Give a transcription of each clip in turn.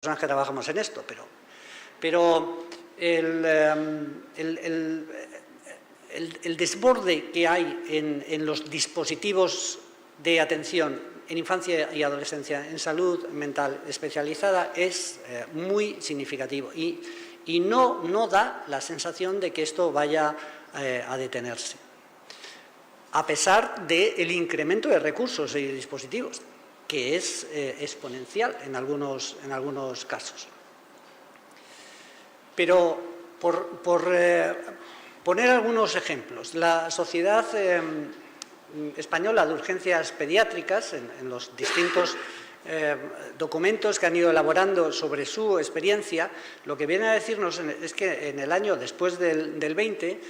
personas que trabajamos en esto, pero el desborde que hay en los dispositivos de atención en infancia y adolescencia en salud mental especializada es muy significativo y no da la sensación de que esto vaya a detenerse, a pesar del incremento de recursos y dispositivos, que es exponencial en algunos casos. Pero por poner algunos ejemplos, la Sociedad Española de Urgencias Pediátricas, en los distintos documentos que han ido elaborando sobre su experiencia, lo que viene a decirnos es que en el año después del 20,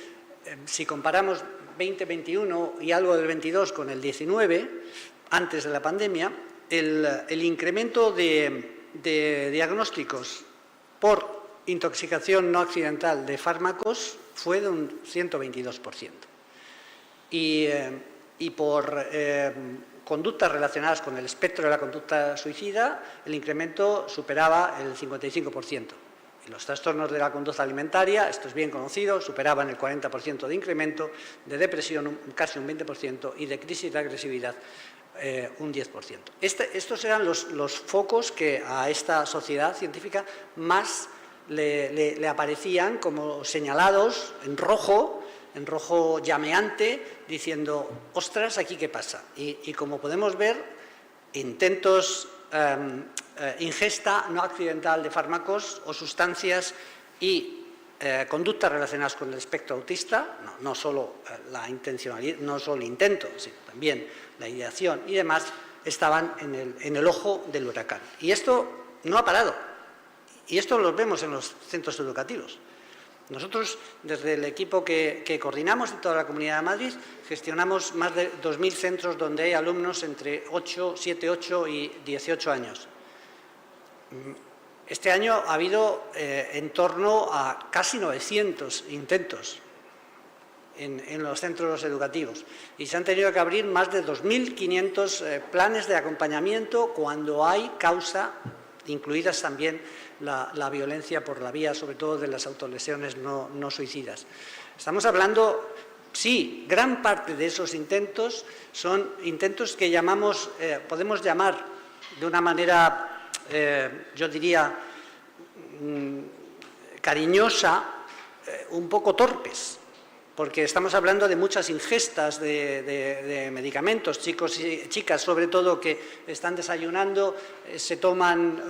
si comparamos 20-21 y algo del 22 con el 19, antes de la pandemia, el incremento de diagnósticos por intoxicación no accidental de fármacos fue de un 122%. Y por conductas relacionadas con el espectro de la conducta suicida, el incremento superaba el 55%. Y los trastornos de la conducta alimentaria, esto es bien conocido, superaban el 40% de incremento, de depresión casi un 20% y de crisis de agresividad un 10%. Estos eran los focos que a esta sociedad científica más le aparecían como señalados en rojo llameante, diciendo, ostras, ¿aquí qué pasa? Y como podemos ver, intentos, ingesta no accidental de fármacos o sustancias y conductas relacionadas con el espectro autista, no solo la intencionalidad, no solo el intento, sino también la ideación y demás, estaban en el ojo del huracán. Y esto no ha parado. Y esto lo vemos en los centros educativos. Nosotros, desde el equipo que coordinamos en toda la Comunidad de Madrid, gestionamos más de 2.000 centros donde hay alumnos entre 7, 8 y 18 años. Este año ha habido en torno a casi 900 intentos en los centros educativos y se han tenido que abrir más de 2.500 planes de acompañamiento cuando hay causa, incluidas también la violencia por la vía, sobre todo, de las autolesiones no suicidas. Estamos hablando, sí, gran parte de esos intentos son intentos que podemos llamar de una manera, yo diría, cariñosa, un poco torpes, porque estamos hablando de muchas ingestas de medicamentos, chicos y chicas sobre todo, que están desayunando, se toman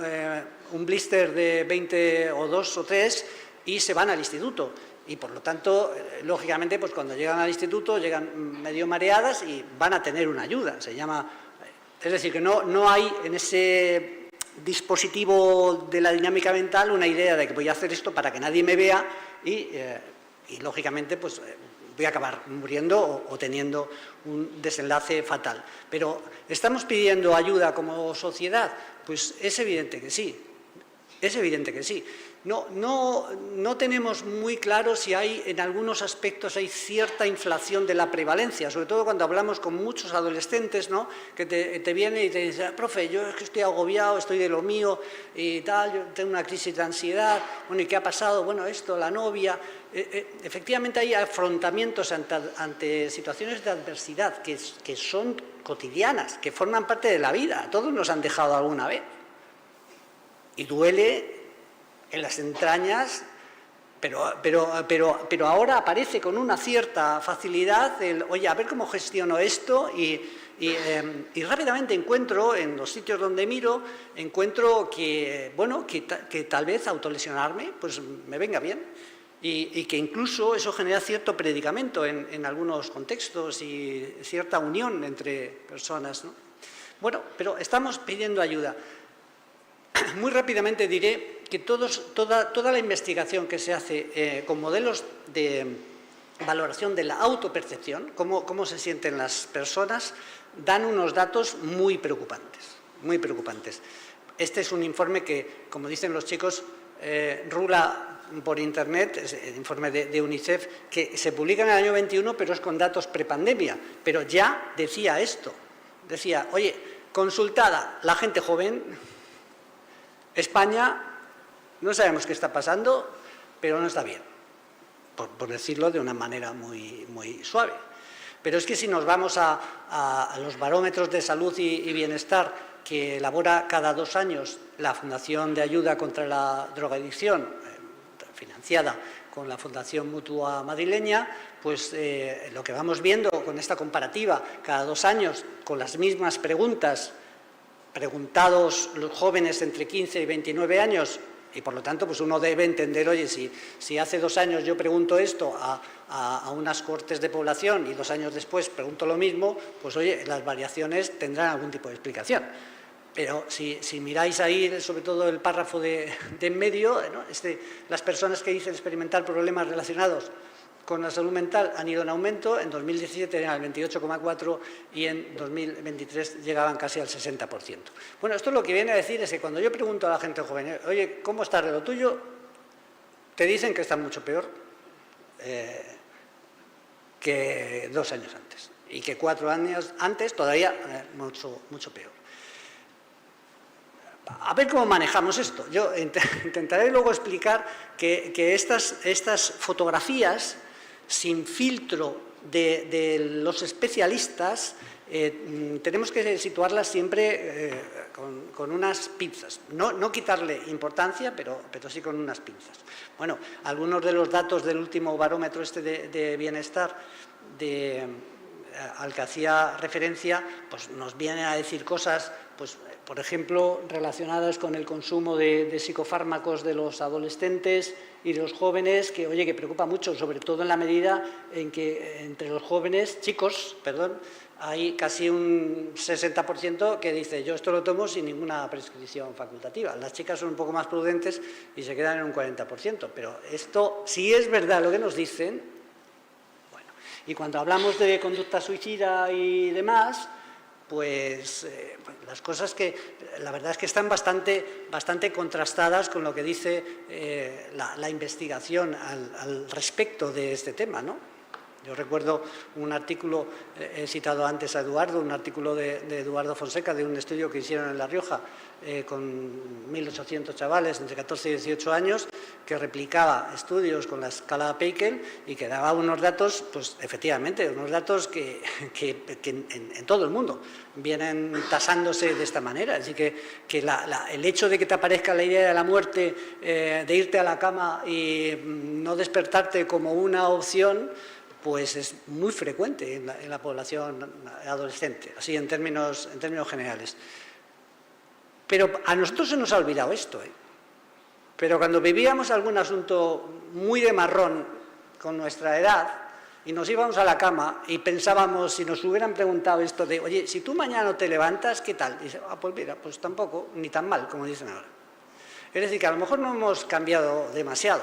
un blister de 20 o 2 o 3 y se van al instituto. Y por lo tanto, lógicamente, pues cuando llegan al instituto llegan medio mareadas y van a tener una ayuda. Es decir, que no hay en ese dispositivo de la dinámica mental una idea de que voy a hacer esto para que nadie me vea y lógicamente, pues voy a acabar muriendo o teniendo un desenlace fatal. Pero, ¿estamos pidiendo ayuda como sociedad? Pues es evidente que sí. Es evidente que sí. No tenemos muy claro si en algunos aspectos hay cierta inflación de la prevalencia, sobre todo cuando hablamos con muchos adolescentes, ¿no?, que te vienen y te dicen, profe, yo es que estoy agobiado, estoy de lo mío y tal, yo tengo una crisis de ansiedad, bueno, ¿y qué ha pasado? Bueno, esto, la novia. Efectivamente hay afrontamientos ante situaciones de adversidad que son cotidianas, que forman parte de la vida, a todos nos han dejado alguna vez. Y duele en las entrañas, pero ahora aparece con una cierta facilidad oye, a ver cómo gestiono esto y rápidamente encuentro, en los sitios donde miro, encuentro que tal vez autolesionarme pues me venga bien y que incluso eso genera cierto predicamento en algunos contextos y cierta unión entre personas, ¿no? Bueno, pero estamos pidiendo ayuda. Muy rápidamente diré que toda la investigación que se hace con modelos de valoración de la autopercepción, cómo se sienten las personas, dan unos datos muy preocupantes, muy preocupantes. Este es un informe que, como dicen los chicos, rula por internet, es el informe de UNICEF, que se publica en el año 21, pero es con datos prepandemia. Pero ya decía esto, decía, oye, consultada la gente joven, España, no sabemos qué está pasando, pero no está bien, por decirlo de una manera muy, muy suave. Pero es que si nos vamos a los barómetros de salud y bienestar que elabora cada 2 años la Fundación de Ayuda contra la Drogadicción, financiada con la Fundación Mutua Madrileña, pues lo que vamos viendo con esta comparativa cada 2 años con las mismas preguntas, preguntados los jóvenes entre 15 y 29 años, y por lo tanto pues uno debe entender, oye, si hace 2 años yo pregunto esto a unas cohortes de población y 2 años después pregunto lo mismo, pues oye, las variaciones tendrán algún tipo de explicación. Pero si miráis ahí, sobre todo el párrafo de en medio, ¿no? Las personas que dicen experimentar problemas relacionados con la salud mental han ido en aumento, en 2017 eran el 28,4% y en 2023 llegaban casi al 60%. Bueno, esto lo que viene a decir es que cuando yo pregunto a la gente joven, oye, ¿cómo está de lo tuyo?, te dicen que está mucho peor que 2 años antes y que 4 años antes todavía mucho peor. A ver cómo manejamos esto. Yo intentaré luego explicar que estas fotografías sin filtro de los especialistas tenemos que situarlas siempre con unas pinzas. No quitarle importancia, pero sí con unas pinzas. Bueno, algunos de los datos del último barómetro de bienestar al que hacía referencia, pues nos vienen a decir cosas, pues por ejemplo, relacionadas con el consumo de psicofármacos de los adolescentes y de los jóvenes, que, oye, que preocupa mucho, sobre todo en la medida en que entre los jóvenes, chicos, perdón, hay casi un 60% que dice, yo esto lo tomo sin ninguna prescripción facultativa. Las chicas son un poco más prudentes y se quedan en un 40%, pero esto, si es verdad lo que nos dicen, bueno, y cuando hablamos de conducta suicida y demás, pues las cosas que la verdad es que están bastante contrastadas con lo que dice la investigación al respecto de este tema, ¿no? Yo recuerdo un artículo, he citado antes a Eduardo, un artículo de Eduardo Fonseca, de un estudio que hicieron en La Rioja con 1.800 chavales entre 14 y 18 años, que replicaba estudios con la escala Peikel y que daba unos datos, pues efectivamente, unos datos que en todo el mundo vienen tasándose de esta manera. Así que el hecho de que te aparezca la idea de la muerte, de irte a la cama y no despertarte como una opción, pues es muy frecuente en la población adolescente, así en términos generales. Pero a nosotros se nos ha olvidado esto, Pero cuando vivíamos algún asunto muy de marrón con nuestra edad y nos íbamos a la cama y pensábamos, si nos hubieran preguntado esto de, oye, si tú mañana no te levantas, ¿qué tal? Y dice, pues mira, pues tampoco, ni tan mal, como dicen ahora. Es decir, que a lo mejor no hemos cambiado demasiado,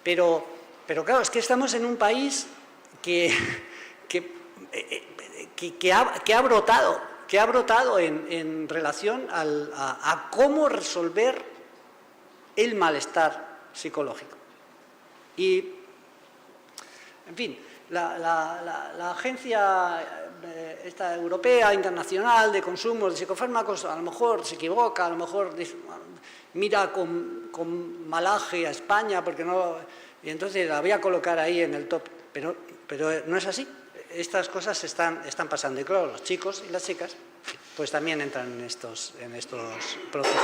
pero claro, es que estamos en un país que ha brotado en relación a cómo resolver el malestar psicológico. Y, en fin, la agencia esta europea, internacional, de consumo de psicofármacos, a lo mejor se equivoca, a lo mejor mira con malaje a España, porque no, y entonces la voy a colocar ahí en el top, pero no es así. Estas cosas están pasando, y claro, los chicos y las chicas pues también entran en estos procesos.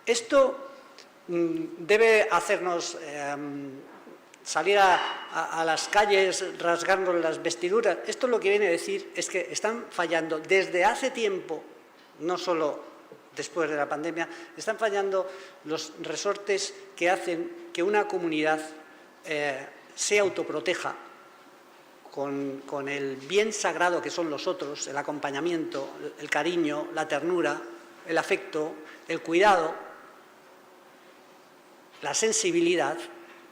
Esto debe hacernos salir a las calles, rasgarnos las vestiduras. Esto lo que viene a decir es que están fallando desde hace tiempo, no solo después de la pandemia, están fallando los resortes que hacen que una comunidad se autoproteja con el bien sagrado que son los otros, el acompañamiento, el cariño, la ternura, el afecto, el cuidado, la sensibilidad.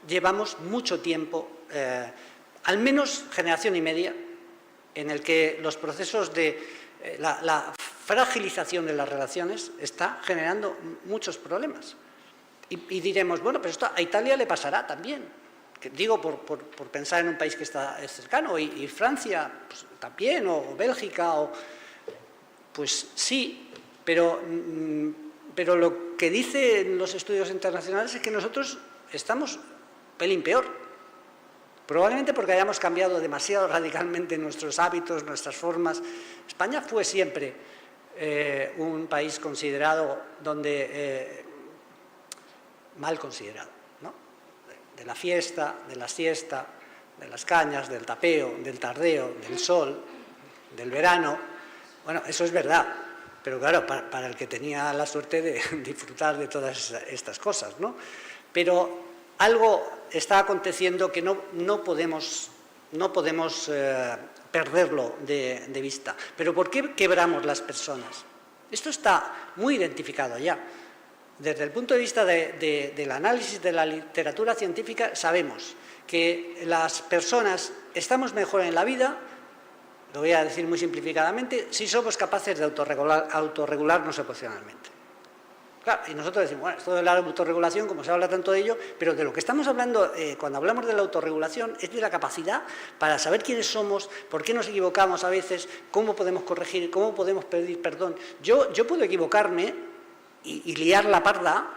Llevamos mucho tiempo, al menos generación y media, en el que los procesos de la fragilización de las relaciones está generando muchos problemas. Y diremos, bueno, pero esto a Italia le pasará también. Digo, por pensar en un país que está cercano, y Francia pues, también, o Bélgica, pues sí, pero lo que dicen los estudios internacionales es que nosotros estamos pelín peor. Probablemente porque hayamos cambiado demasiado radicalmente nuestros hábitos, nuestras formas. España fue siempre un país considerado mal considerado, ¿no? De la fiesta, de la siesta, de las cañas, del tapeo, del tardeo, del sol, del verano. Bueno, eso es verdad, pero claro, para el que tenía la suerte de disfrutar de todas estas cosas, ¿no? Pero algo está aconteciendo que no podemos perderlo de vista. ¿Pero por qué quebramos las personas? Esto está muy identificado ya. Desde el punto de vista del análisis de la literatura científica, sabemos que las personas estamos mejor en la vida, lo voy a decir muy simplificadamente, si somos capaces de autorregularnos emocionalmente. Claro, y nosotros decimos, bueno, esto de la autorregulación, como se habla tanto de ello, pero de lo que estamos hablando cuando hablamos de la autorregulación es de la capacidad para saber quiénes somos, por qué nos equivocamos a veces, cómo podemos corregir, cómo podemos pedir perdón. Yo puedo equivocarme y liar la parda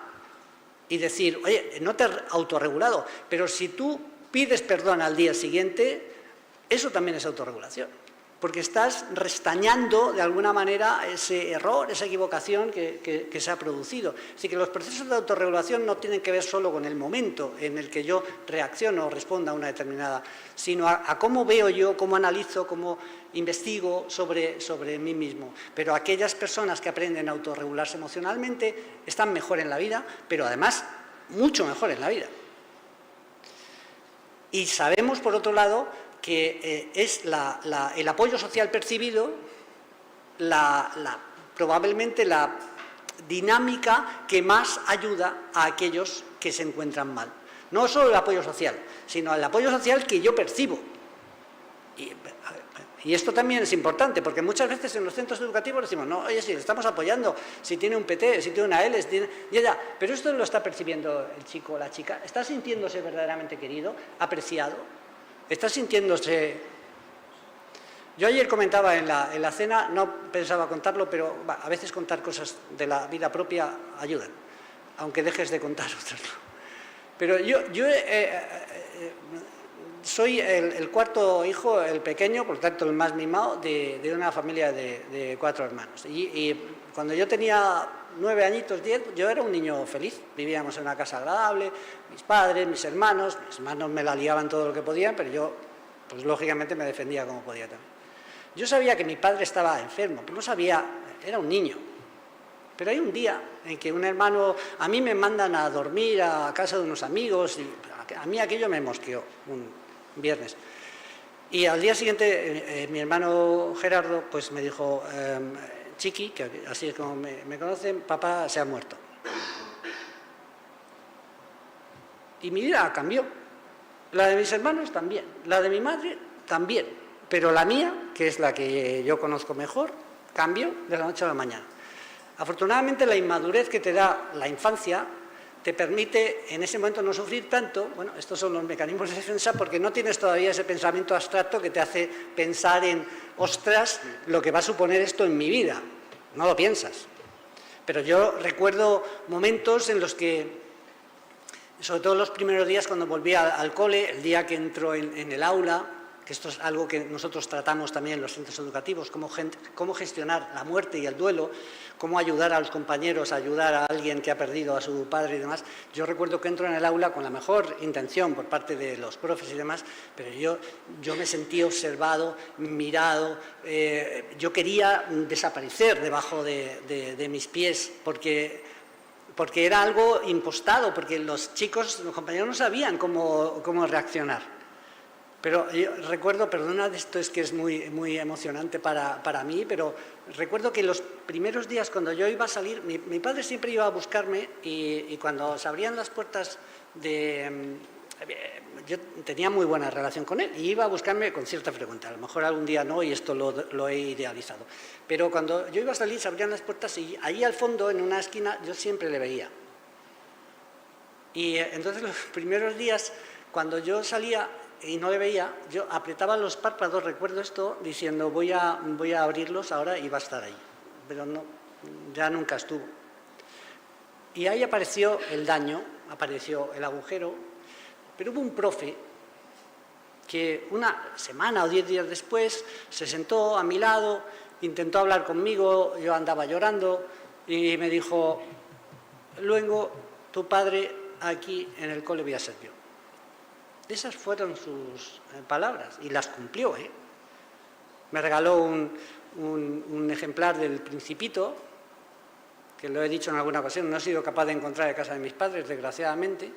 y decir, oye, no te has autorregulado, pero si tú pides perdón al día siguiente, eso también es autorregulación, porque estás restañando de alguna manera ese error, esa equivocación que se ha producido. Así que los procesos de autorregulación no tienen que ver solo con el momento en el que yo reacciono o respondo a una determinada, sino a cómo veo yo, cómo analizo, cómo investigo sobre mí mismo. Pero aquellas personas que aprenden a autorregularse emocionalmente están mejor en la vida, pero además mucho mejor en la vida. Y sabemos, por otro lado, que es el apoyo social percibido probablemente la dinámica que más ayuda a aquellos que se encuentran mal. No solo el apoyo social, sino el apoyo social que yo percibo. Y esto también es importante, porque muchas veces en los centros educativos decimos, no, oye, si le estamos apoyando, si tiene un PT, si tiene una L, ya, pero esto lo está percibiendo el chico o la chica, está sintiéndose verdaderamente querido, apreciado, está sintiéndose... Yo ayer comentaba en la cena, no pensaba contarlo, pero a veces contar cosas de la vida propia ayudan, aunque dejes de contar otras. Pero yo soy el cuarto hijo, el pequeño, por lo tanto el más mimado, de una familia de 4 hermanos. Y cuando yo tenía 9 añitos, 10, yo era un niño feliz. Vivíamos en una casa agradable, mis padres, mis hermanos me la liaban todo lo que podían, pero yo, pues lógicamente me defendía como podía también. Yo sabía que mi padre estaba enfermo, pero no sabía, era un niño. Pero hay un día en que un hermano, a mí me mandan a dormir a casa de unos amigos, y a mí aquello me mosqueó un viernes. Y al día siguiente mi hermano Gerardo pues me dijo, Chiqui, que así es como me conocen, papá se ha muerto. Y mi vida cambió. La de mis hermanos también, la de mi madre también, pero la mía, que es la que yo conozco mejor, cambió de la noche a la mañana. Afortunadamente la inmadurez que te da la infancia te permite en ese momento no sufrir tanto. Bueno, estos son los mecanismos de defensa porque no tienes todavía ese pensamiento abstracto que te hace pensar en, ostras, lo que va a suponer esto en mi vida. No lo piensas. Pero yo recuerdo momentos en los que, sobre todo los primeros días cuando volví al cole, el día que entro en el aula, que esto es algo que nosotros tratamos también en los centros educativos, cómo gestionar la muerte y el duelo, cómo ayudar a los compañeros, ayudar a alguien que ha perdido a su padre y demás. Yo recuerdo que entro en el aula con la mejor intención por parte de los profes y demás, pero yo me sentí observado, mirado, yo quería desaparecer debajo de mis pies, porque era algo impostado, porque los chicos, los compañeros no sabían cómo reaccionar. Pero yo recuerdo, perdona, esto es que es muy emocionante para mí, pero recuerdo que los primeros días cuando yo iba a salir, mi padre siempre iba a buscarme y cuando se abrían las puertas yo tenía muy buena relación con él y iba a buscarme con cierta frecuencia. A lo mejor algún día no y esto lo he idealizado. Pero cuando yo iba a salir se abrían las puertas y allí al fondo, en una esquina, yo siempre le veía. Y entonces los primeros días, cuando yo salía y no le veía, yo apretaba los párpados, recuerdo esto, diciendo voy a abrirlos ahora y va a estar ahí. Pero no, ya nunca estuvo. Y ahí apareció el daño, apareció el agujero, pero hubo un profe que una semana o 10 días después se sentó a mi lado, intentó hablar conmigo, yo andaba llorando y me dijo: luego tu padre aquí en el cole voy a ser yo. Esas fueron sus palabras y las cumplió. Me regaló un ejemplar del Principito, que lo he dicho en alguna ocasión, no he sido capaz de encontrar en casa de mis padres, desgraciadamente.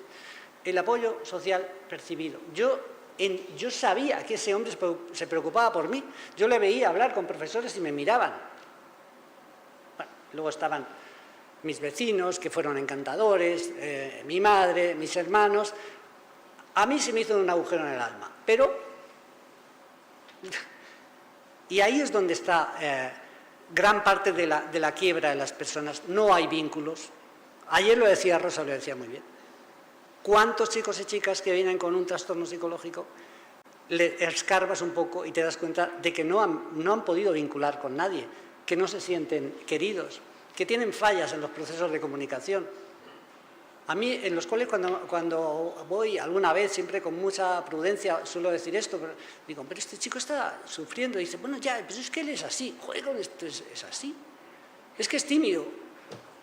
El apoyo social percibido. Yo sabía que ese hombre se preocupaba por mí. Yo le veía hablar con profesores y me miraban. Bueno, luego estaban mis vecinos, que fueron encantadores, mi madre, mis hermanos. A mí se me hizo un agujero en el alma, pero... Y ahí es donde está gran parte de la quiebra de las personas. No hay vínculos. Ayer lo decía Rosa, lo decía muy bien. ¿Cuántos chicos y chicas que vienen con un trastorno psicológico le escarbas un poco y te das cuenta de que no han podido vincular con nadie, que no se sienten queridos, que tienen fallas en los procesos de comunicación? A mí, en los coles, cuando voy alguna vez, siempre con mucha prudencia, suelo decir esto, pero digo: pero este chico está sufriendo. Y dice: bueno, ya, pues es que él es así. Joder, esto es así. Es que es tímido.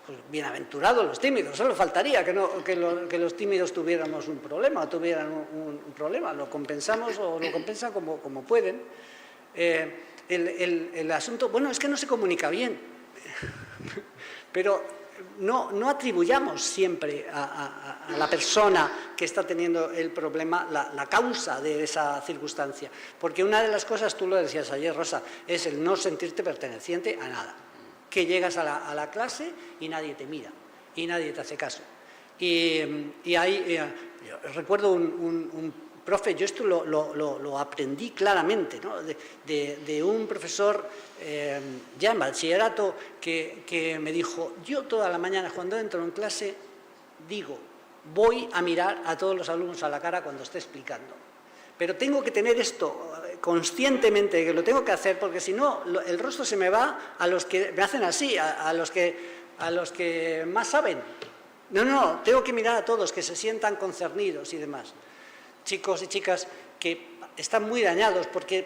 Pues bienaventurados los tímidos, solo faltaría que los tímidos tuviéramos un problema, o tuvieran un problema. Lo compensamos o lo compensan como pueden. El asunto, bueno, es que no se comunica bien. Pero... No atribuyamos siempre a la persona que está teniendo el problema la causa de esa circunstancia, porque una de las cosas, tú lo decías ayer, Rosa, es el no sentirte perteneciente a nada, que llegas a la clase y nadie te mira y nadie te hace caso. Y ahí recuerdo un profe, yo esto lo aprendí claramente, ¿no? de un profesor ya en bachillerato que me dijo: yo toda la mañana cuando entro en clase digo, voy a mirar a todos los alumnos a la cara cuando esté explicando, pero tengo que tener esto conscientemente, que lo tengo que hacer, porque si no el rostro se me va a los que me hacen así, a los que más saben. No, tengo que mirar a todos, que se sientan concernidos y demás. Chicos y chicas que están muy dañados porque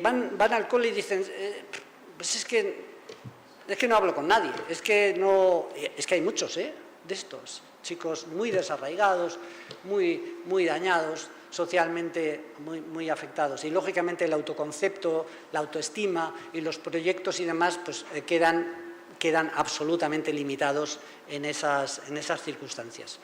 van al cole y dicen: pues es que no hablo con nadie, es que hay muchos de estos chicos muy desarraigados, muy dañados, socialmente muy afectados, y lógicamente el autoconcepto, la autoestima y los proyectos y demás pues quedan absolutamente limitados en esas circunstancias.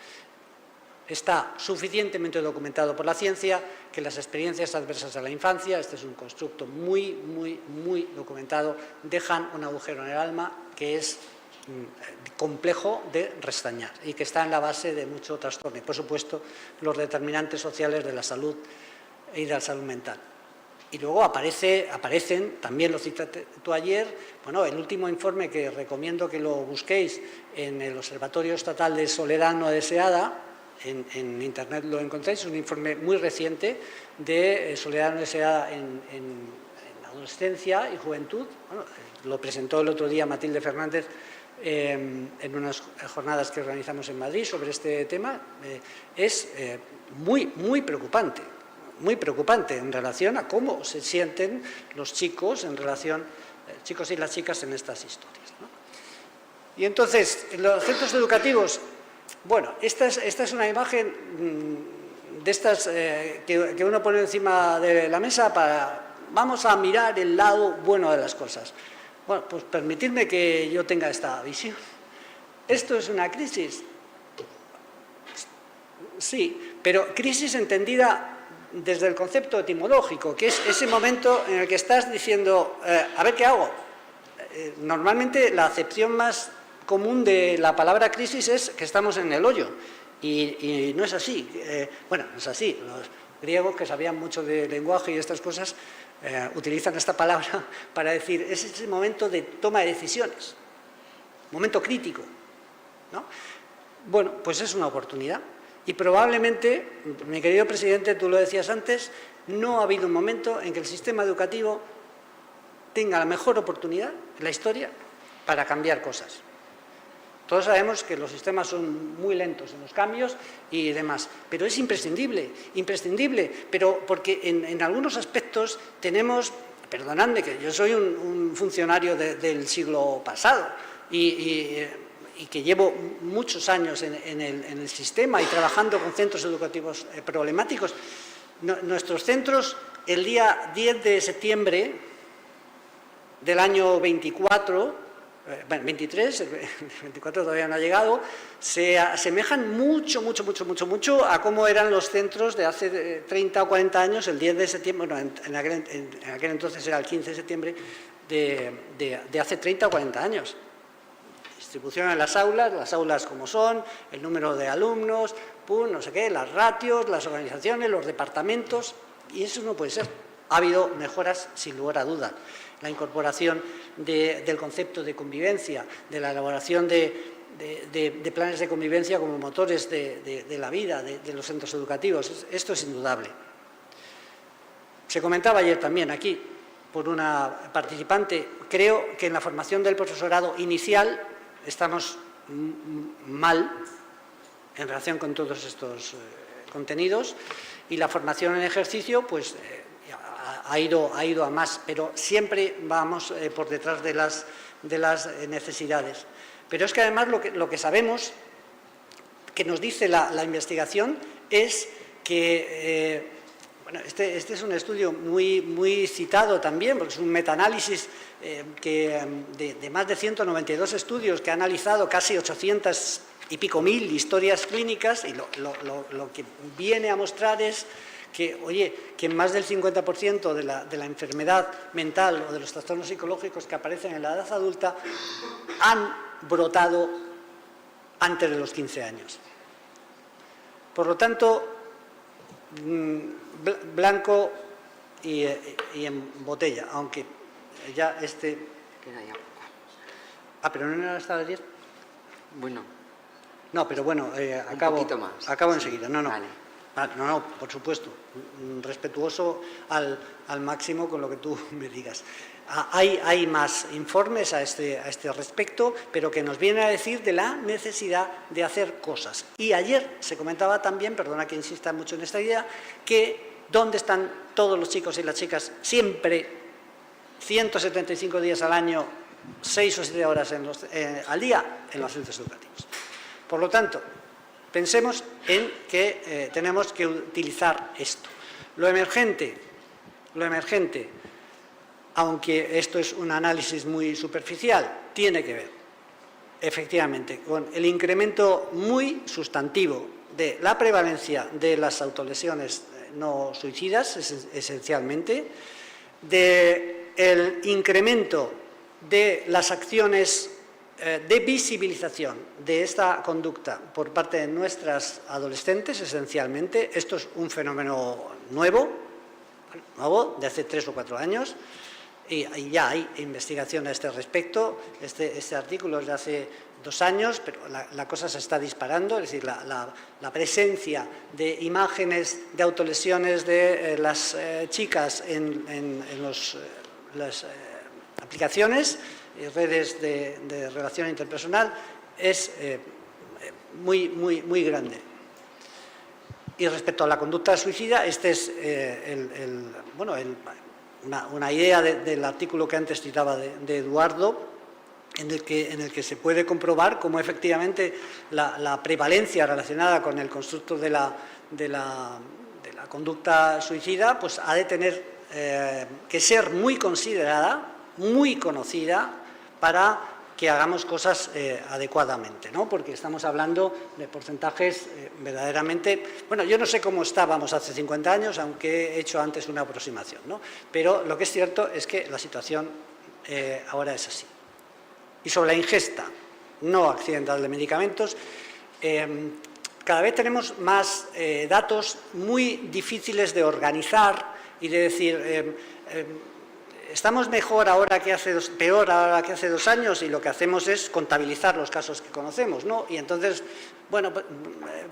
Está suficientemente documentado por la ciencia que las experiencias adversas a la infancia, este es un constructo muy documentado, dejan un agujero en el alma que es complejo de restañar y que está en la base de mucho trastorno. Y, por supuesto, los determinantes sociales de la salud y de la salud mental. Y luego aparecen, también lo citaste tú ayer, bueno, el último informe que recomiendo que lo busquéis en el Observatorio Estatal de Soledad No Deseada. En Internet lo encontráis, es un informe muy reciente de soledad no deseada en adolescencia y juventud. Bueno, lo presentó el otro día Matilde Fernández en unas jornadas que organizamos en Madrid sobre este tema. Es muy preocupante en relación a cómo se sienten los chicos chicos y las chicas en estas historias, ¿no? Y entonces, los centros educativos. Bueno, esta es una imagen de estas que uno pone encima de la mesa vamos a mirar el lado bueno de las cosas. Bueno, pues permitidme que yo tenga esta visión. ¿Esto es una crisis? Sí, pero crisis entendida desde el concepto etimológico, que es ese momento en el que estás diciendo, a ver qué hago. Normalmente la acepción más común de la palabra crisis es que estamos en el hoyo, y no es así. Bueno, no es así. Los griegos, que sabían mucho de lenguaje y estas cosas, utilizan esta palabra para decir, es ese momento de toma de decisiones, momento crítico, ¿no? Bueno, pues es una oportunidad, y probablemente, mi querido presidente, tú lo decías antes, no ha habido un momento en que el sistema educativo tenga la mejor oportunidad en la historia para cambiar cosas. Todos sabemos que los sistemas son muy lentos en los cambios y demás, pero es imprescindible, pero porque en algunos aspectos tenemos, perdonadme que yo soy un funcionario del siglo pasado y que llevo muchos años en el sistema y trabajando con centros educativos problemáticos. Nuestros centros, el día 10 de septiembre del año 23, el 24 todavía no ha llegado, se asemejan mucho a cómo eran los centros de hace 30 o 40 años, el 10 de septiembre, bueno, en aquel entonces era el 15 de septiembre de hace 30 o 40 años. Distribución en las aulas como son, el número de alumnos, no sé qué, las ratios, las organizaciones, los departamentos, y eso no puede ser. Ha habido mejoras sin lugar a dudas. La incorporación del concepto de convivencia, de la elaboración de planes de convivencia como motores de la vida de los centros educativos. Esto es indudable. Se comentaba ayer también aquí por una participante, creo que en la formación del profesorado inicial estamos mal en relación con todos estos contenidos y la formación en ejercicio pues ha ido a más, pero siempre vamos por detrás de las necesidades. Pero es que además lo que sabemos, que nos dice la investigación, es que, bueno, este es un estudio muy citado también, porque es un metaanálisis de más de 192 estudios que ha analizado casi 800 y pico mil historias clínicas, y lo que viene a mostrar es que, oye, que más del 50% de la enfermedad mental o de los trastornos psicológicos que aparecen en la edad adulta han brotado antes de los 15 años. Por lo tanto, blanco y en botella, aunque ya Queda ya poco. pero no era hasta las 10. Bueno. No, pero bueno, un poquito más. acabo enseguida. No. Vale. No, por supuesto, respetuoso al máximo con lo que tú me digas. Hay más informes a este respecto, pero que nos vienen a decir de la necesidad de hacer cosas. Y ayer se comentaba también, perdona que insista mucho en esta idea, que dónde están todos los chicos y las chicas siempre, 175 días al año, 6 o 7 horas al día en los centros educativos. Por lo tanto, pensemos en que tenemos que utilizar esto. Lo emergente, aunque esto es un análisis muy superficial, tiene que ver, efectivamente, con el incremento muy sustantivo de la prevalencia de las autolesiones no suicidas, esencialmente, del incremento de las acciones de visibilización de esta conducta por parte de nuestras adolescentes, esencialmente. Esto es un fenómeno nuevo de hace 3 o 4 años, y ya hay investigación a este respecto. Este artículo es de hace 2 años, pero la cosa se está disparando, es decir, la presencia de imágenes de autolesiones de las chicas en las aplicaciones y redes de relación interpersonal es muy grande. Y respecto a la conducta suicida, este es una idea del artículo que antes citaba de Eduardo, en el que se puede comprobar cómo efectivamente la prevalencia relacionada con el constructo de la conducta suicida pues ha de tener que ser muy considerada, muy conocida, para que hagamos cosas adecuadamente, ¿no? Porque estamos hablando de porcentajes verdaderamente... Bueno, yo no sé cómo estábamos hace 50 años, aunque he hecho antes una aproximación, ¿no? Pero lo que es cierto es que la situación ahora es así. Y sobre la ingesta no accidental de medicamentos, cada vez tenemos más datos muy difíciles de organizar y de decir... estamos mejor ahora que peor ahora que hace 2 años, y lo que hacemos es contabilizar los casos que conocemos, ¿no? Y entonces, bueno,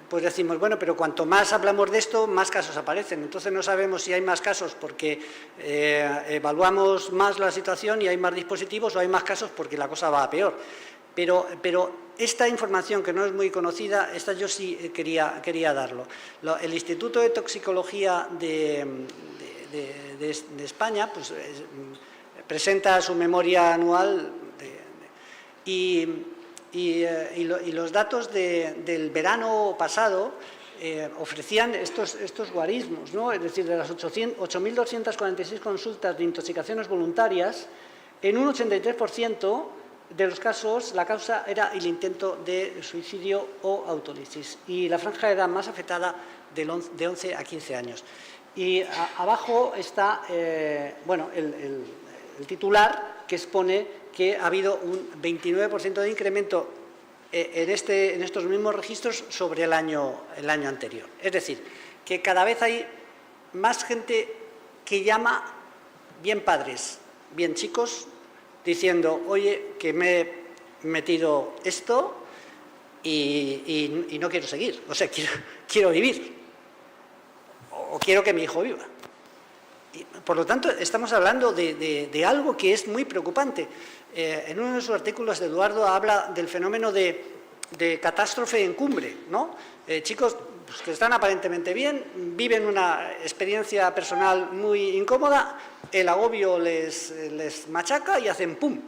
pues decimos, bueno, pero cuanto más hablamos de esto, más casos aparecen. Entonces no sabemos si hay más casos porque evaluamos más la situación y hay más dispositivos, o hay más casos porque la cosa va a peor. pero esta información, que no es muy conocida, esta yo sí quería darlo. El Instituto de Toxicología de España pues, presenta su memoria anual y los datos del verano pasado ofrecían estos guarismos, ¿no? Es decir, de las 8.246 consultas de intoxicaciones voluntarias, en un 83% de los casos la causa era el intento de suicidio o autólisis, y la franja de edad más afectada de 11 a 15 años. Y abajo está bueno, el titular, que expone que ha habido un 29% de incremento en estos mismos registros sobre el año anterior. Es decir, que cada vez hay más gente que llama, bien padres, bien chicos, diciendo, oye, que me he metido esto y no quiero seguir, o sea, quiero vivir, o quiero que mi hijo viva. Y, por lo tanto, estamos hablando de algo que es muy preocupante. En uno de sus artículos, Eduardo habla del fenómeno de catástrofe en cumbre, ¿no? Chicos pues, que están aparentemente bien, viven una experiencia personal muy incómoda, el agobio les machaca y hacen pum.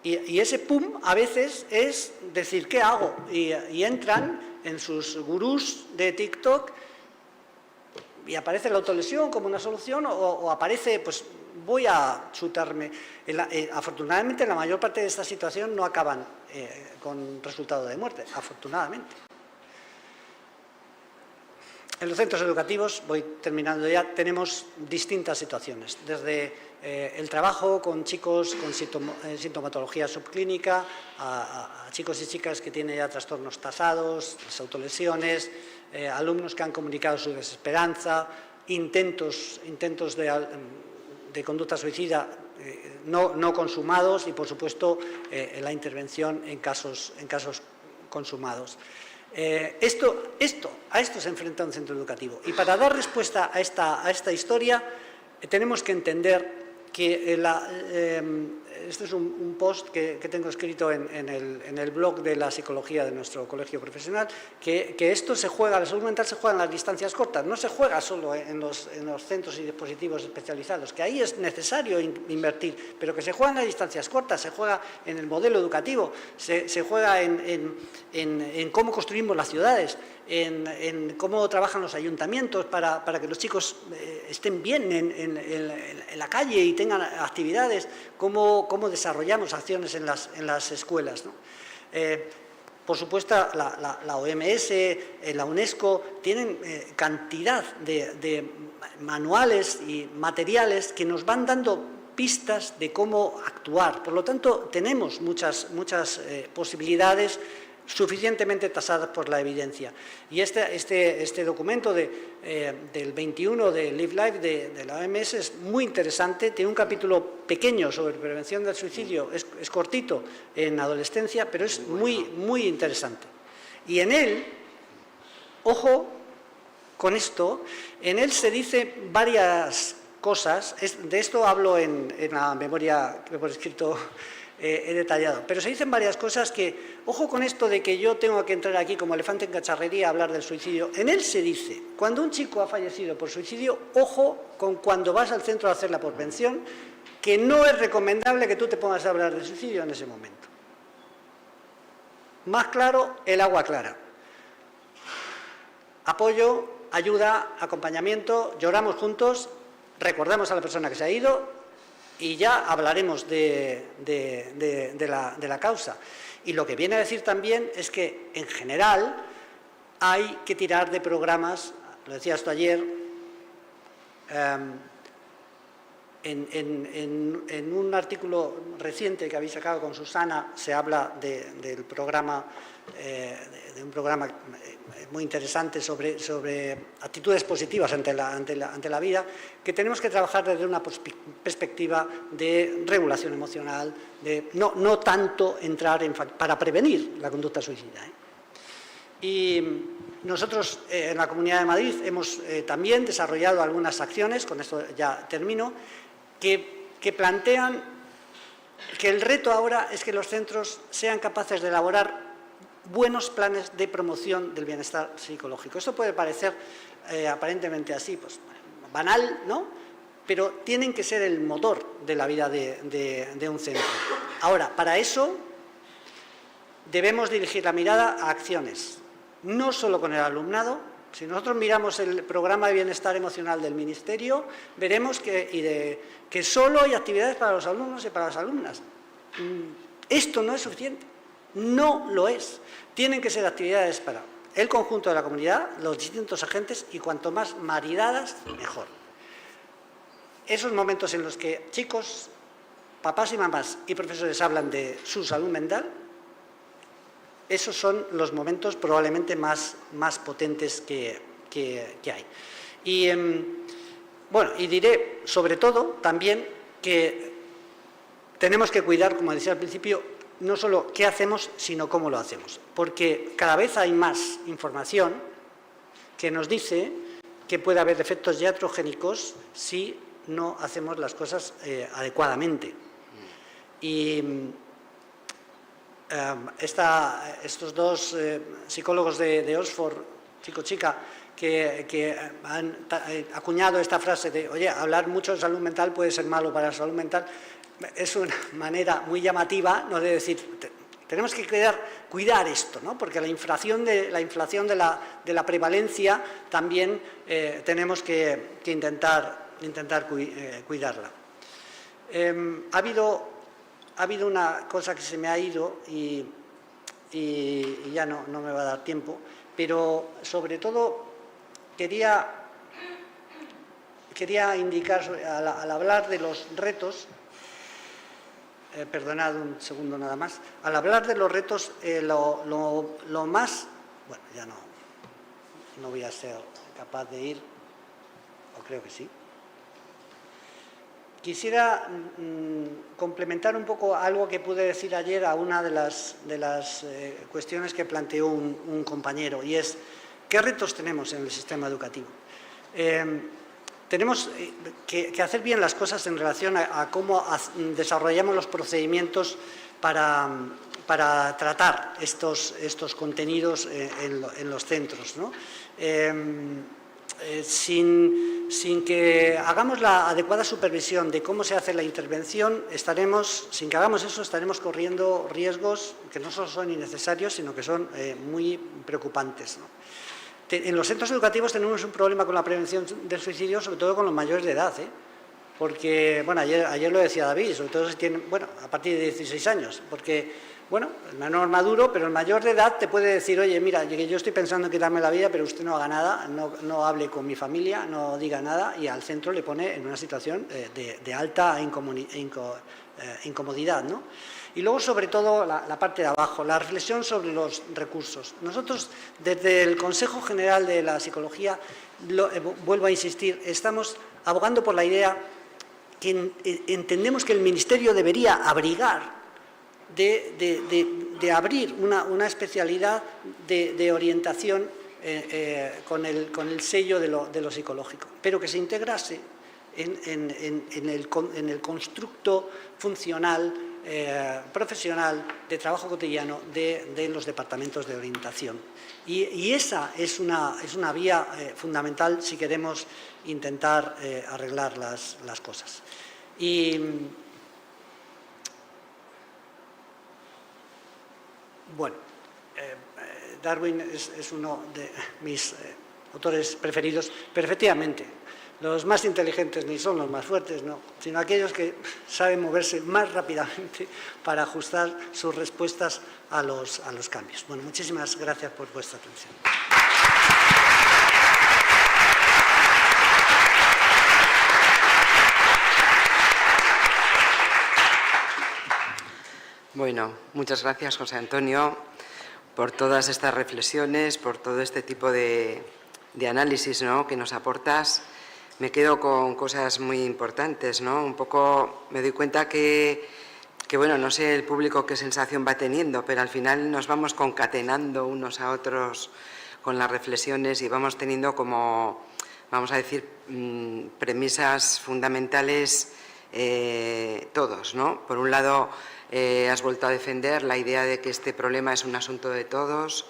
Y ese pum a veces es decir, ¿qué hago? Y entran en sus gurús de TikTok y aparece la autolesión como una solución, o aparece, pues voy a chutarme. Afortunadamente, la mayor parte de esta situación no acaban con resultado de muerte, afortunadamente. En los centros educativos, voy terminando ya, tenemos distintas situaciones, desde el trabajo con chicos con sintomatología subclínica, a chicos y chicas que tienen ya trastornos tasados, las autolesiones, alumnos que han comunicado su desesperanza, intentos de conducta suicida no consumados y, por supuesto, la intervención en casos consumados. A esto se enfrenta un centro educativo. Y para dar respuesta a esta historia tenemos que entender que este es un post que tengo escrito en el blog de la psicología de nuestro colegio profesional, que esto se juega, la salud mental se juega en las distancias cortas, no se juega solo en los centros y dispositivos especializados, que ahí es necesario invertir, pero que se juega en las distancias cortas, se juega en el modelo educativo, se juega en cómo construimos las ciudades, en cómo trabajan los ayuntamientos para que los chicos estén bien en la calle y tengan actividades, cómo desarrollamos acciones en las escuelas, ¿no? Por supuesto, la OMS, la UNESCO, tienen cantidad de manuales y materiales que nos van dando pistas de cómo actuar. Por lo tanto, tenemos muchas posibilidades suficientemente tasadas por la evidencia. Y este documento del 21 de Live Life de la OMS es muy interesante, tiene un capítulo pequeño sobre prevención del suicidio, es cortito en adolescencia, pero es muy interesante. Y en él, ojo con esto, en él se dice varias cosas, de esto hablo en la memoria que por escrito he detallado, pero se dicen varias cosas que, ojo con esto de que yo tengo que entrar aquí como elefante en cacharrería a hablar del suicidio. En él se dice, cuando un chico ha fallecido por suicidio, ojo con cuando vas al centro a hacer la prevención, que no es recomendable que tú te pongas a hablar de suicidio en ese momento. Más claro, el agua clara. Apoyo, ayuda, acompañamiento, lloramos juntos, recordamos a la persona que se ha ido, y ya hablaremos de la causa. Y lo que viene a decir también es que, en general, hay que tirar de programas, lo decías tú ayer, en un artículo reciente que habéis sacado con Susana, se habla del programa, de un programa muy interesante sobre actitudes positivas ante la vida, que tenemos que trabajar desde una perspectiva de regulación emocional, de no tanto entrar para prevenir la conducta suicida. Y nosotros en la Comunidad de Madrid hemos también desarrollado algunas acciones, con esto ya termino, que plantean que el reto ahora es que los centros sean capaces de elaborar buenos planes de promoción del bienestar psicológico. Esto puede parecer aparentemente así, pues banal, ¿no? Pero tienen que ser el motor de la vida de un centro. Ahora, para eso debemos dirigir la mirada a acciones, no solo con el alumnado. Si nosotros miramos el programa de bienestar emocional del Ministerio, veremos que solo hay actividades para los alumnos y para las alumnas. Esto no es suficiente, no lo es. Tienen que ser actividades para el conjunto de la comunidad, los distintos agentes, y cuanto más maridadas, mejor. Esos momentos en los que chicos, papás y mamás y profesores hablan de su salud mental, esos son los momentos probablemente más potentes que hay. Y, bueno, y diré sobre todo también que tenemos que cuidar, como decía al principio, no solo qué hacemos, sino cómo lo hacemos. Porque cada vez hay más información que nos dice que puede haber efectos iatrogénicos si no hacemos las cosas adecuadamente. Y estos dos psicólogos de Oxford, chico-chica, que han acuñado esta frase de, oye, hablar mucho de salud mental puede ser malo para la salud mental, es una manera muy llamativa, ¿no?, de decir, tenemos que cuidar esto, ¿no?, porque la inflación de la prevalencia también tenemos que intentar cuidarla. Ha habido una cosa que se me ha ido y ya no me va a dar tiempo, pero sobre todo quería indicar, al hablar de los retos, perdonad un segundo nada más, al hablar de los retos, lo más, bueno, ya no voy a ser capaz de ir, o creo que sí. Quisiera complementar un poco algo que pude decir ayer a una de las cuestiones que planteó un compañero, y es, ¿qué retos tenemos en el sistema educativo? Tenemos que hacer bien las cosas en relación a cómo desarrollamos los procedimientos para tratar estos contenidos en los centros, ¿no? Sin que hagamos la adecuada supervisión de cómo se hace la intervención, sin que hagamos eso, estaremos corriendo riesgos que no solo son innecesarios, sino que son muy preocupantes, ¿no? En los centros educativos tenemos un problema con la prevención del suicidio, sobre todo con los mayores de edad, porque, bueno, ayer lo decía David, sobre todo si tienen, bueno, a partir de 16 años, porque, bueno, el menor maduro, pero el mayor de edad te puede decir, oye, mira, yo estoy pensando en quitarme la vida, pero usted no haga nada, no hable con mi familia, no diga nada, y al centro le pone en una situación de alta incomodidad, ¿no? Y luego, sobre todo, la parte de abajo, la reflexión sobre los recursos. Nosotros, desde el Consejo General de la Psicología, vuelvo a insistir, estamos abogando por la idea que entendemos que el Ministerio debería abrigar de abrir una especialidad de orientación con el sello de lo psicológico, pero que se integrase en el constructo funcional, profesional, de trabajo cotidiano de los departamentos de orientación. Y esa es una vía fundamental si queremos intentar arreglar las cosas. Y bueno, Darwin es uno de mis autores preferidos, pero efectivamente los más inteligentes ni son los más fuertes, no, sino aquellos que saben moverse más rápidamente para ajustar sus respuestas a los cambios. Bueno, muchísimas gracias por vuestra atención. Bueno, muchas gracias, José Antonio, por todas estas reflexiones, por todo este tipo de análisis, ¿no?, que nos aportas. Me quedo con cosas muy importantes, ¿no? Un poco me doy cuenta que bueno, no sé el público qué sensación va teniendo, pero al final nos vamos concatenando unos a otros con las reflexiones y vamos teniendo como, vamos a decir, premisas fundamentales todos, ¿no? Por un lado, has vuelto a defender la idea de que este problema es un asunto de todos,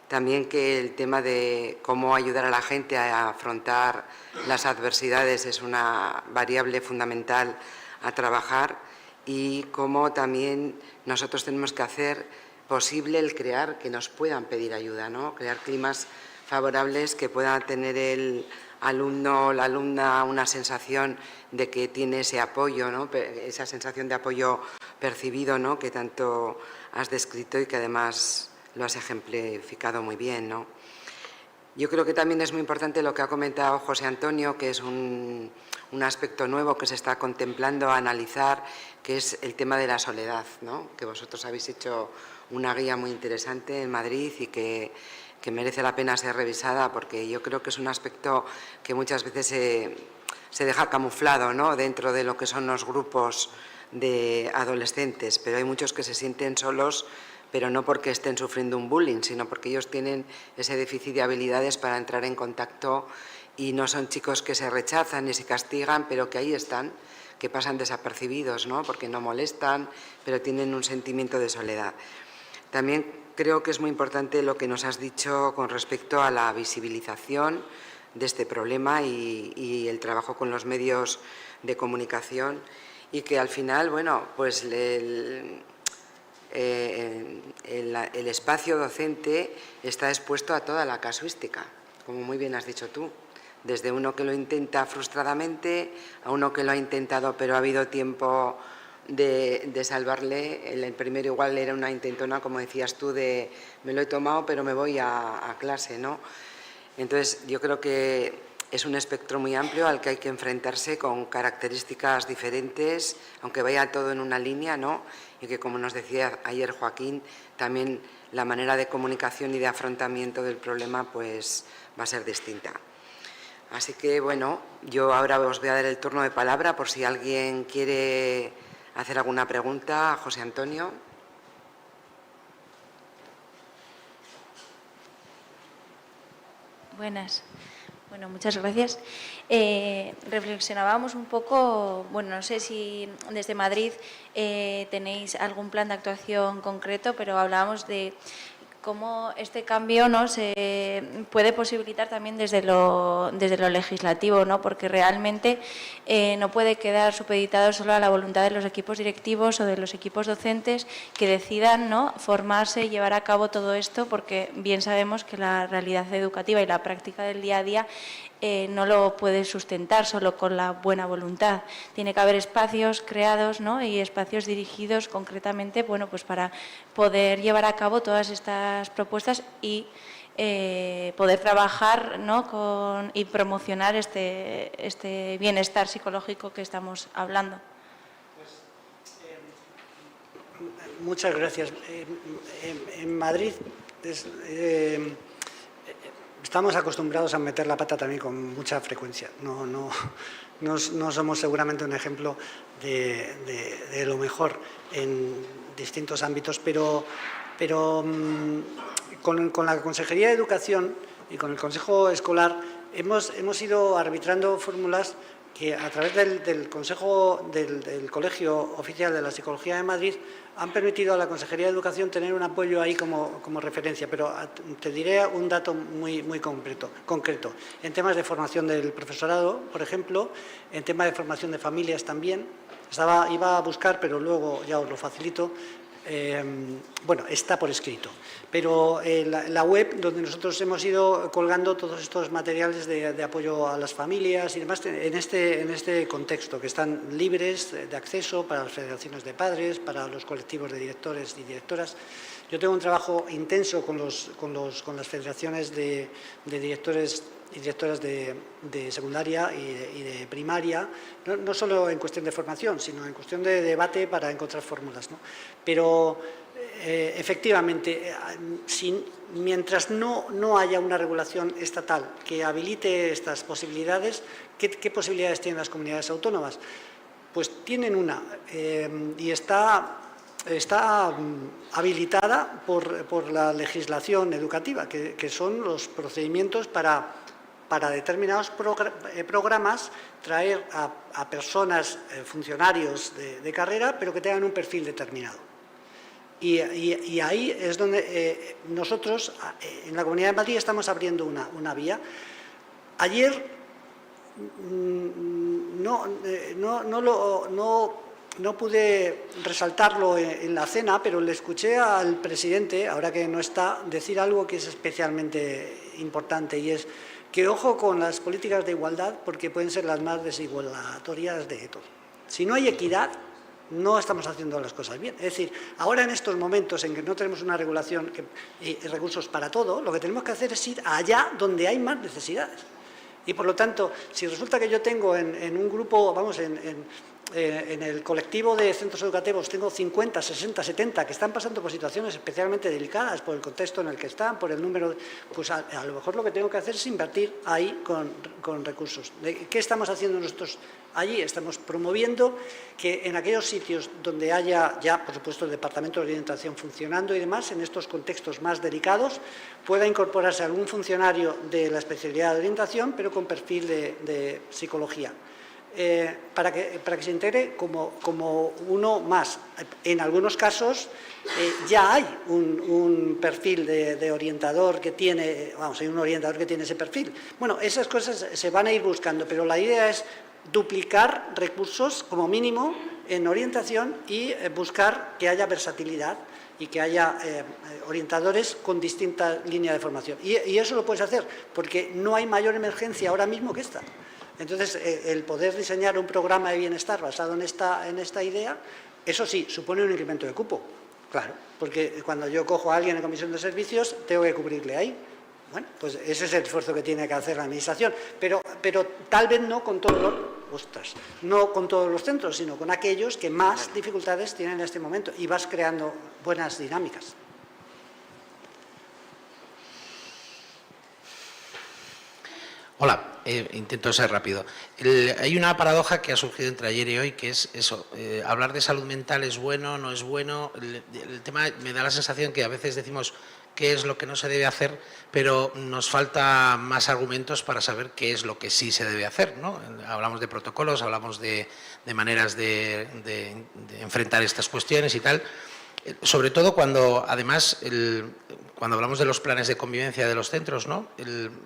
también que el tema de cómo ayudar a la gente a afrontar las adversidades es una variable fundamental a trabajar, y cómo también nosotros tenemos que hacer posible el crear que nos puedan pedir ayuda, ¿no? Crear climas favorables que pueda tener el alumno o la alumna una sensación de que tiene ese apoyo, ¿no? Esa sensación de apoyo percibido, ¿no? Que tanto has descrito y que además lo has ejemplificado muy bien, ¿no? Yo creo que también es muy importante lo que ha comentado José Antonio, que es un aspecto nuevo que se está contemplando, analizar, que es el tema de la soledad, ¿no? Que vosotros habéis hecho una guía muy interesante en Madrid y que merece la pena ser revisada, porque yo creo que es un aspecto que muchas veces se deja camuflado, ¿no? Dentro de lo que son los grupos de adolescentes, pero hay muchos que se sienten solos, pero no porque estén sufriendo un bullying, sino porque ellos tienen ese déficit de habilidades para entrar en contacto, y no son chicos que se rechazan ni se castigan, pero que ahí están, que pasan desapercibidos, ¿no? Porque no molestan, pero tienen un sentimiento de soledad. También creo que es muy importante lo que nos has dicho con respecto a la visibilización de este problema y el trabajo con los medios de comunicación, y que al final, bueno, pues el espacio docente está expuesto a toda la casuística, como muy bien has dicho tú, desde uno que lo intenta frustradamente a uno que lo ha intentado pero ha habido tiempo de salvarle. El primero igual era una intentona, como decías tú, de me lo he tomado pero me voy a clase, ¿no? Entonces yo creo que es un espectro muy amplio al que hay que enfrentarse, con características diferentes, aunque vaya todo en una línea, ¿no? Y que, como nos decía ayer Joaquín, también la manera de comunicación y de afrontamiento del problema pues va a ser distinta. Así que, bueno, yo ahora os voy a dar el turno de palabra por si alguien quiere hacer alguna pregunta a José Antonio. Buenas. Bueno, muchas gracias. Reflexionábamos un poco, bueno, no sé si desde Madrid tenéis algún plan de actuación concreto, pero hablábamos de cómo este cambio, ¿no?, se puede posibilitar también desde lo legislativo, ¿no?, porque realmente no puede quedar supeditado solo a la voluntad de los equipos directivos o de los equipos docentes que decidan, ¿no?, formarse y llevar a cabo todo esto, porque bien sabemos que la realidad educativa y la práctica del día a día no lo puede sustentar solo con la buena voluntad. Tiene que haber espacios creados, ¿no?, y espacios dirigidos concretamente, bueno, pues para poder llevar a cabo todas estas propuestas y poder trabajar, ¿no?, y promocionar este bienestar psicológico que estamos hablando. Muchas gracias. En Madrid estamos acostumbrados a meter la pata también con mucha frecuencia. No somos seguramente un ejemplo de lo mejor en distintos ámbitos, pero con la Consejería de Educación y con el Consejo Escolar hemos ido arbitrando fórmulas que a través del Consejo del Colegio Oficial de la Psicología de Madrid han permitido a la Consejería de Educación tener un apoyo ahí como referencia, pero te diré un dato muy concreto. En temas de formación del profesorado, por ejemplo, en temas de formación de familias también, iba a buscar, pero luego ya os lo facilito. Bueno, está por escrito, pero la web donde nosotros hemos ido colgando todos estos materiales de apoyo a las familias y demás en este contexto, que están libres de acceso para las federaciones de padres, para los colectivos de directores y directoras. Yo tengo un trabajo intenso con las federaciones de directores y directoras de secundaria y de primaria, no solo en cuestión de formación, sino en cuestión de debate para encontrar fórmulas, ¿no? Pero efectivamente, mientras no haya una regulación estatal que habilite estas posibilidades, ¿qué posibilidades tienen las comunidades autónomas? Pues tienen una, y está habilitada por la legislación educativa, que son los procedimientos para para determinados programas traer a personas, funcionarios de carrera, pero que tengan un perfil determinado. Y ahí es donde nosotros, en la Comunidad de Madrid, estamos abriendo una vía. Ayer no pude resaltarlo en la cena, pero le escuché al presidente, ahora que no está, decir algo que es especialmente importante, y es que ojo con las políticas de igualdad, porque pueden ser las más desigualatorias de todo. Si no hay equidad, no estamos haciendo las cosas bien. Es decir, ahora en estos momentos en que no tenemos una regulación y recursos para todo, lo que tenemos que hacer es ir allá donde hay más necesidades. Y por lo tanto, si resulta que yo tengo en un grupo, vamos, en el colectivo de centros educativos tengo 50, 60, 70 que están pasando por situaciones especialmente delicadas por el contexto en el que están, por el número, pues a lo mejor lo que tengo que hacer es invertir ahí con recursos. ¿Qué estamos haciendo nosotros allí? Estamos promoviendo que en aquellos sitios donde haya ya, por supuesto, el Departamento de Orientación funcionando y demás, en estos contextos más delicados, pueda incorporarse algún funcionario de la especialidad de orientación, pero con perfil de psicología. Para que se integre como uno más. En algunos casos ya hay un perfil de orientador que tiene, vamos, hay un orientador que tiene ese perfil. Bueno, esas cosas se van a ir buscando, pero la idea es duplicar recursos como mínimo en orientación y buscar que haya versatilidad y que haya orientadores con distintas líneas de formación. Y eso lo puedes hacer porque no hay mayor emergencia ahora mismo que esta. Entonces, el poder diseñar un programa de bienestar basado en esta idea, eso sí, supone un incremento de cupo, claro, porque cuando yo cojo a alguien en comisión de servicios, tengo que cubrirle ahí. Bueno, pues ese es el esfuerzo que tiene que hacer la Administración, pero tal vez no con todos los centros, sino con aquellos que más dificultades tienen en este momento, y vas creando buenas dinámicas. Hola, intento ser rápido. Hay una paradoja que ha surgido entre ayer y hoy, que es eso, hablar de salud mental es bueno, no es bueno. El tema me da la sensación que a veces decimos qué es lo que no se debe hacer, pero nos falta más argumentos para saber qué es lo que sí se debe hacer, ¿no? Hablamos de protocolos, hablamos de maneras de enfrentar estas cuestiones y tal. Sobre todo cuando, además, cuando hablamos de los planes de convivencia de los centros, ¿no?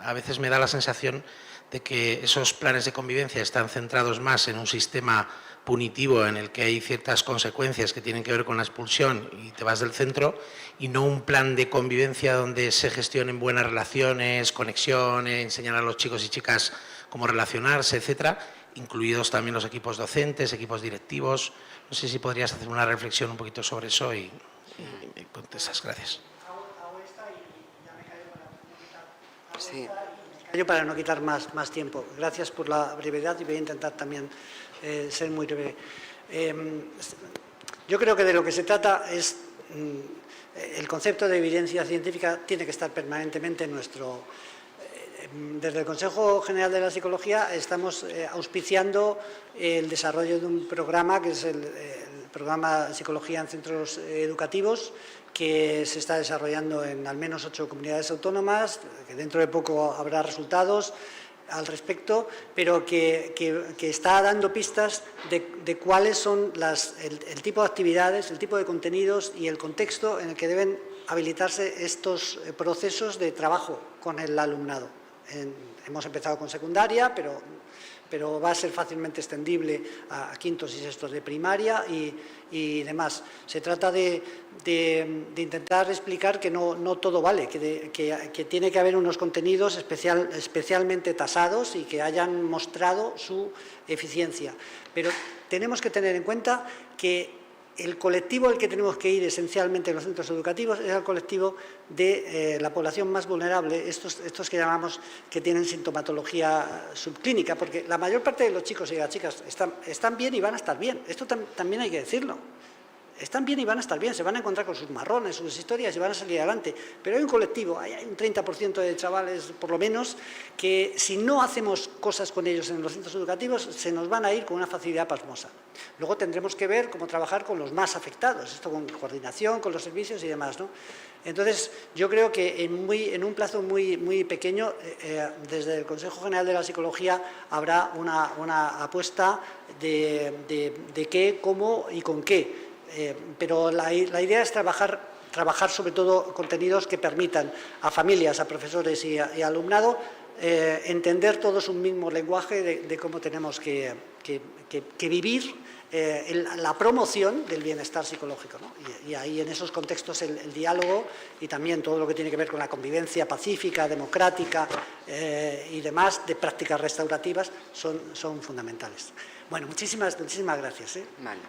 A veces me da la sensación de que esos planes de convivencia están centrados más en un sistema punitivo en el que hay ciertas consecuencias que tienen que ver con la expulsión y te vas del centro, y no un plan de convivencia donde se gestionen buenas relaciones, conexión, enseñar a los chicos y chicas cómo relacionarse, etcétera, incluidos también los equipos docentes, equipos directivos. No sé si podrías hacer una reflexión un poquito sobre eso y contestas. Gracias. Sí. Para no quitar más tiempo. Gracias por la brevedad y voy a intentar también ser muy breve. Yo creo que de lo que se trata es el concepto de evidencia científica tiene que estar permanentemente en nuestro. Desde el Consejo General de la Psicología estamos auspiciando el desarrollo de un programa que es el programa Psicología en Centros Educativos, que se está desarrollando en al menos 8 comunidades autónomas, que dentro de poco habrá resultados al respecto, pero que está dando pistas de cuáles son el tipo de actividades, el tipo de contenidos y el contexto en el que deben habilitarse estos procesos de trabajo con el alumnado. Hemos empezado con secundaria, pero va a ser fácilmente extendible a quintos y sextos de primaria y demás. Se trata de intentar explicar que no todo vale, que tiene que haber unos contenidos especialmente tasados y que hayan mostrado su eficiencia. Pero tenemos que tener en cuenta que el colectivo al que tenemos que ir esencialmente en los centros educativos es el colectivo de la población más vulnerable, estos que llamamos que tienen sintomatología subclínica, porque la mayor parte de los chicos y las chicas están bien y van a estar bien. Esto también hay que decirlo. están bien y van a estar bien, se van a encontrar con sus marrones, sus historias y van a salir adelante. Pero hay un colectivo, hay un 30% de chavales, por lo menos, que si no hacemos cosas con ellos en los centros educativos, se nos van a ir con una facilidad pasmosa. Luego tendremos que ver cómo trabajar con los más afectados, esto con coordinación, con los servicios y demás, ¿no? Entonces, yo creo que en un plazo muy pequeño, desde el Consejo General de la Psicología, habrá una apuesta de qué, cómo y con qué. Pero la idea es trabajar sobre todo contenidos que permitan a familias, a profesores y a alumnado entender todos un mismo lenguaje de cómo tenemos que vivir la promoción del bienestar psicológico, ¿no? Y ahí en esos contextos el diálogo y también todo lo que tiene que ver con la convivencia pacífica, democrática y demás de prácticas restaurativas son fundamentales. Bueno, muchísimas gracias. Vale.